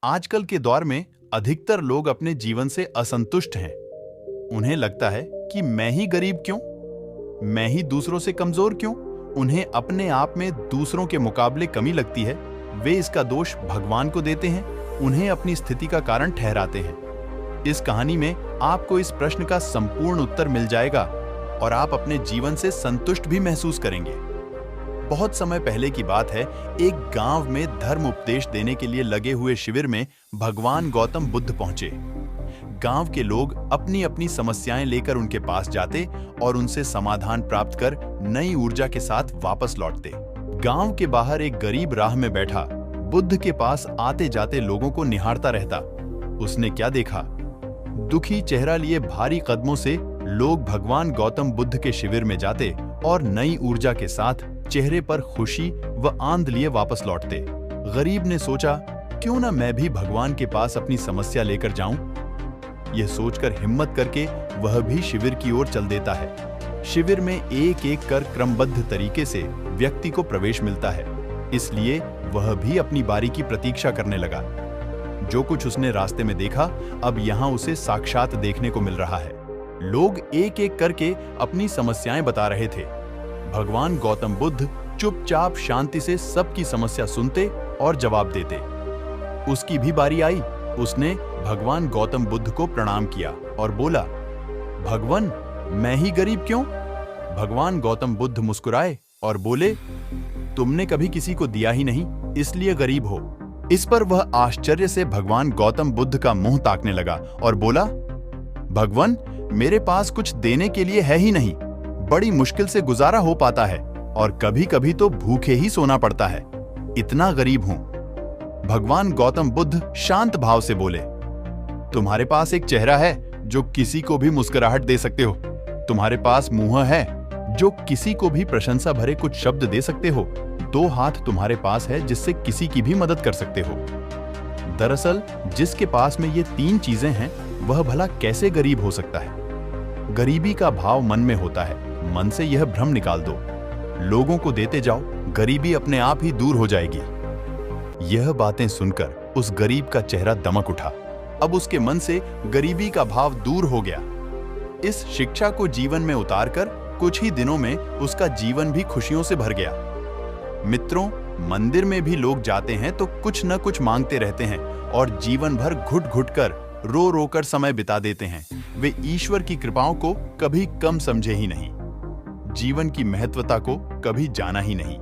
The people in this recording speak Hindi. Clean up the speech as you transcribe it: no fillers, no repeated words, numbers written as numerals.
आजकल के दौर में अधिकतर लोग अपने जीवन से असंतुष्ट हैं। उन्हें लगता है कि मैं ही गरीब क्यों, मैं ही दूसरों से कमजोर क्यों। उन्हें अपने आप में दूसरों के मुकाबले कमी लगती है। वे इसका दोष भगवान को देते हैं, उन्हें अपनी स्थिति का कारण ठहराते हैं। इस कहानी में आपको इस प्रश्न का संपूर्ण उत्तर मिल जाएगा और आप अपने जीवन से संतुष्ट भी महसूस करेंगे। बहुत समय पहले की बात है, एक गांव में धर्म उपदेश देने के लिए लगे हुए शिविर में भगवान गौतम बुद्ध पहुंचे। गांव के लोग अपनी अपनी समस्याएं लेकर उनके पास जाते और उनसे समाधान प्राप्त कर नई ऊर्जा के साथ वापस लौटते। गांव के बाहर एक गरीब राह में बैठा बुद्ध के पास आते जाते लोगों को निहारता रहता। उसने क्या देखा? दुखी चेहरा लिए भारी कदमों से लोग भगवान गौतम बुद्ध के शिविर में जाते और नई ऊर्जा के साथ चेहरे पर खुशी व आनंद लिए वापस लौटते। गरीब ने सोचा, क्यों ना मैं भी भगवान के पास अपनी समस्या लेकर जाऊं। यह सोचकर हिम्मत करके वह भी शिविर की ओर चल देता है। शिविर में एक एक कर क्रमबद्ध तरीके से व्यक्ति को प्रवेश मिलता है, इसलिए वह भी अपनी बारी की प्रतीक्षा करने लगा। जो कुछ उसने रास्ते में देखा, अब यहाँ उसे साक्षात देखने को मिल रहा है। लोग एक एक करके अपनी समस्याएं बता रहे थे। भगवान गौतम बुद्ध चुपचाप शांति से सबकी समस्या सुनते और जवाब देते। उसकी भी बारी आई। उसने भगवान गौतम बुद्ध को प्रणाम किया और बोला, भगवान, मैं ही गरीब क्यों? भगवान गौतम बुद्ध मुस्कुराए और बोले, तुमने कभी किसी को दिया ही नहीं, इसलिए गरीब हो। इस पर वह आश्चर्य से भगवान गौतम बुद्ध का मुंह ताकने लगा और बोला, भगवान, मेरे पास कुछ देने के लिए है ही नहीं। बड़ी मुश्किल से गुजारा हो पाता है और कभी कभी तो भूखे ही सोना पड़ता है। इतना गरीब हूं। भगवान गौतम बुद्ध शांत भाव से बोले, तुम्हारे पास एक चेहरा है जो किसी को भी मुस्कुराहट दे सकते हो। तुम्हारे पास मुंह है जो किसी को भी प्रशंसा भरे कुछ शब्द दे सकते हो। 2 हाथ तुम्हारे पास है जिससे किसी की भी मदद कर सकते हो। दरअसल जिसके पास में ये 3 चीजें हैं, वह भला कैसे गरीब हो सकता है? गरीबी का भाव मन में होता है। मन से यह भ्रम निकाल दो। लोगों को देते जाओ, गरीबी अपने आप ही दूर हो जाएगी। यह बातें सुनकर उस गरीब का चेहरा दमक उठा। अब उसके मन से गरीबी का भाव दूर हो गया। इस शिक्षा को जीवन में उतारकर कुछ ही दिनों में उसका जीवन भी खुशियों से भर गया। मित्रों, मंदिर में भी लोग जाते हैं तो कुछ न कुछ मांगते रहते हैं और जीवन भर घुट घुट कर रो रो कर समय बिता देते हैं। वे ईश्वर की कृपाओं को कभी कम समझे ही नहीं, जीवन की महत्वता को कभी जाना ही नहीं।